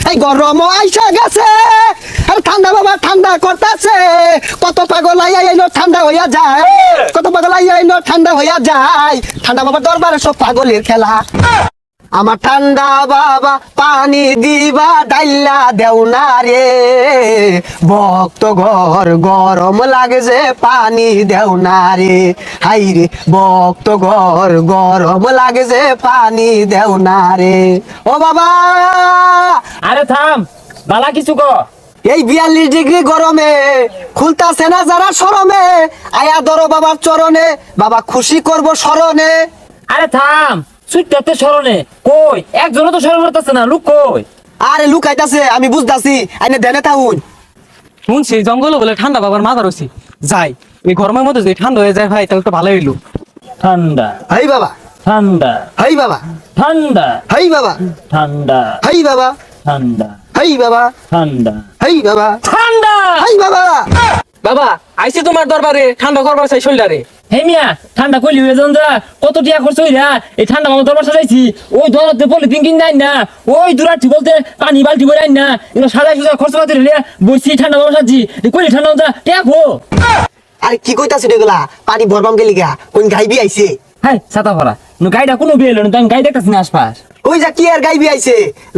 এই গরম আইসা গেছে আর ঠান্ডা বাবা ঠান্ডা করতেছে কত পাগল আইনো ঠান্ডা হইয়া যায় কত পাগল আইনো ঠান্ডা হইয়া যায় ঠান্ডা বাবার দরবারে সব পাগলের খেলা আমার ঠান্ডা বাবা পানি দিবা ডাইলা দেও না রে ভক্ত ঘর গরম লাগে যে পানি দেও না রে হাই রে ভক্ত ঘর গরম লাগে যে পানি দেও না রে ও বাবা আরে থাম বালা কিছু ক এই 42 ডিগ্রি গরমে খুলতাছে না যারা শরমে আয়া ধরো বাবার চরণে বাবা খুশি করব স্মরণে আরে থাম সুইটাতে স্মরণে কই একজনও তো স্মরণ করতেছে না লোক কই আরে লুকাইতাছে আমি বুঝতাছি আইনে দেনে তাহুন শুনছি জঙ্গল বলে ঠান্ডা বাবার মাথা রয়েছি যাই এই গরমের মধ্যে যদি ঠান্ডা হয়ে যায় ভাই তাহলে তো ভালো হইলো ঠান্ডা হাই বাবা ঠান্ডা হাই বাবা ঠান্ডা হাই বাবা ঠান্ডা হাই বাবা ঠান্ডা হাই বাবা ঠান্ডা হাই বাবা ঠান্ডা হাই বাবা বাবা আইছি তোমার দরবারে ঠান্ডা করবার চাই শরীরে হে মিয়া ঠান্ডা কইলি হয়ে যান যা কত টিয়া খরচ হইরা এই ঠান্ডা মামা দরবার সাজাইছি ওই দরতে পলিথিন কিন দেন না ওই দূরাটি বলতে পানি বালতি বই আইন না এগুলো সাজাই সুজা খরচ করতে হইলে বসি ঠান্ডা মামা সাজি কইলি ঠান্ডা মামা টিয়া খো আরে কি কইতাছিস এগুলা পানি ভরবাম গেলি গা কোন গাইবি আইছে হাই ছাতা ভরা নু গাইডা কোনো বিয়ে হলো না তো আমি গাই দেখতেছি না আশপাশ ওই যা কি আর গাইবি আইছে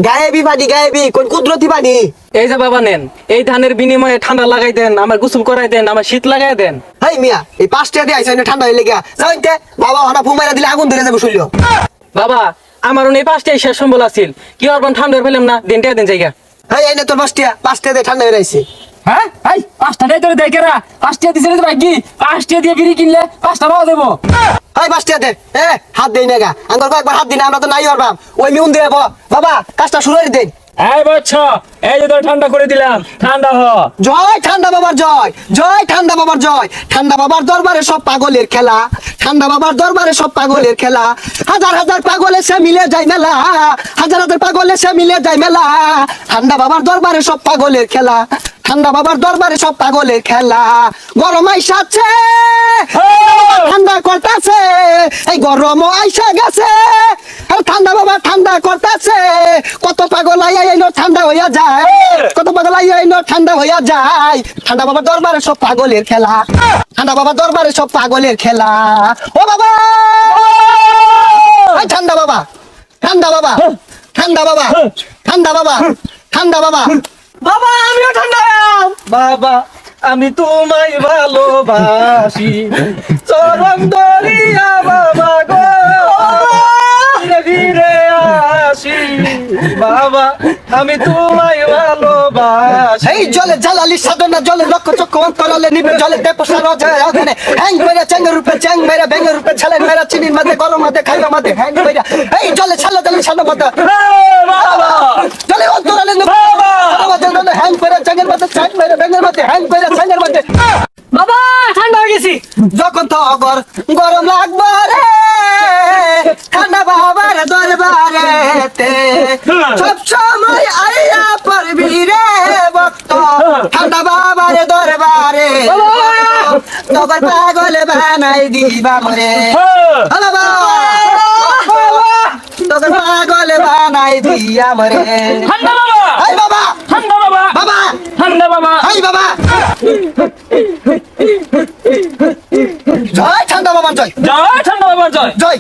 গায়েবি পানি গায়েবি কোন কুদরতি পানি এই যে বাবা নেন এই ধানের বিনিময়ে ঠান্ডা লাগাই দেন আমার গোসল করাই দেন আমার শীত লাগাই দেন হাই মিয়া এই 5 টাকা দিয়ে আইছে না ঠান্ডা হইলে গা যাইতে বাবা হনা ফুমাইরা দিলে আগুন ধরে যাবে শুইলো বাবা আমার এই 5টাই শেষ সম্বল আছিল কি করবেন ঠান্ডা ফেলাম না দিনটা দিন জায়গা হাই এই না তোর 5 টাকা দিয়ে ঠান্ডা হয়ে আইছে হ্যাঁ এই 5টা দেই তোরে দেই কেরা 5টা দিছিস রে ভাই কি 5টা দিয়ে বিড়ি কিনলে 5টা পাওয়া দেবো হাই 5 টাকা দে হাত দেই না গা আঙ্গর কয়েকবার হাত দিনা আমরা তো নাই হরবাম ওই মিউন দেব বাবা কাজটা শুরু করে দেন এই বাচ্চা এই যে তোর ঠান্ডা করে দিলাম ঠান্ডা হ জয় ঠান্ডা বাবার জয় জয় ঠান্ডা বাবার জয় ঠান্ডা বাবার দরবারে সব পাগলের খেলা ঠান্ডা বাবার দরবারে সব পাগলের খেলা হাজার হাজার পাগল এসে মিলে যায় মেলা হাজার হাজার পাগল এসে মিলে যায় মেলা ঠান্ডা বাবার দরবারে সব পাগলের খেলা ঠান্ডা বাবার দরবারে সব পাগলের খেলা গরম আইসাছে ঠান্ডা করতেছে এই গরম আইসা গেছে আর ঠান্ডা বাবা ঠান্ডা করতেছে কত পাগল আইনো ঠান্ডা হইয়া যায় কত পাগল আইনো ঠান্ডা হইয়া যায় ঠান্ডা বাবার দরবারে সব পাগলের খেলা ঠান্ডা বাবার দরবারে সব পাগলের খেলা ও বাবা এই ঠান্ডা বাবা ঠান্ডা বাবা ঠান্ডা বাবা ঠান্ডা বাবা ঠান্ডা বাবা বাবা আমিও ঠান্ডা বাবা আমি তোমায় ভালোবাসি চরণ দরিয়া বাবা গো ধীরে ধীরে আসি বাবা আমি তোমায় ভালোবাসি এই জলে জ্বালালি সাধনা জলে লক্ষ চক্ষ অন্তরালে নিবে জলে দেপসা রজা ওখানে হ্যাং মেরা চেঙ্গের রূপে চ্যাং মেরা ব্যাঙের রূপে ছেলে মেরা চিনির মাঝে গরম মাঝে খাইলো মাঝে হ্যাং মেরা এই জলে ছালা জলে ছালা মাথা বাবা জলে অন্তরালে জলে হ্যাং মেরা চেঙ্গের মাঝে চ্যাং মেরা ব্যাঙের মাঝে হ্যাং মেরা চেঙ্গের মাঝে বাবা ঠান্ডা হয়ে গেছি যখন তো গরম লাগবো রে ঠান্ডা বাবার দরবারেতে সব সময় আইয়া পড়বি রে ভক্ত ঠান্ডা বাবার দরবারে তখন পাগল বানাই দিবা মরে বাবা তখন পাগল বানাই দিয়া মরে ঠান্ডা বাবা এই বাবা ঠান্ডা বাবা বাবা ঠান্ডা বাবা এই বাবা জয় ঠান্ডা বাবার জয় জয় ঠান্ডা বাবা জয় জয়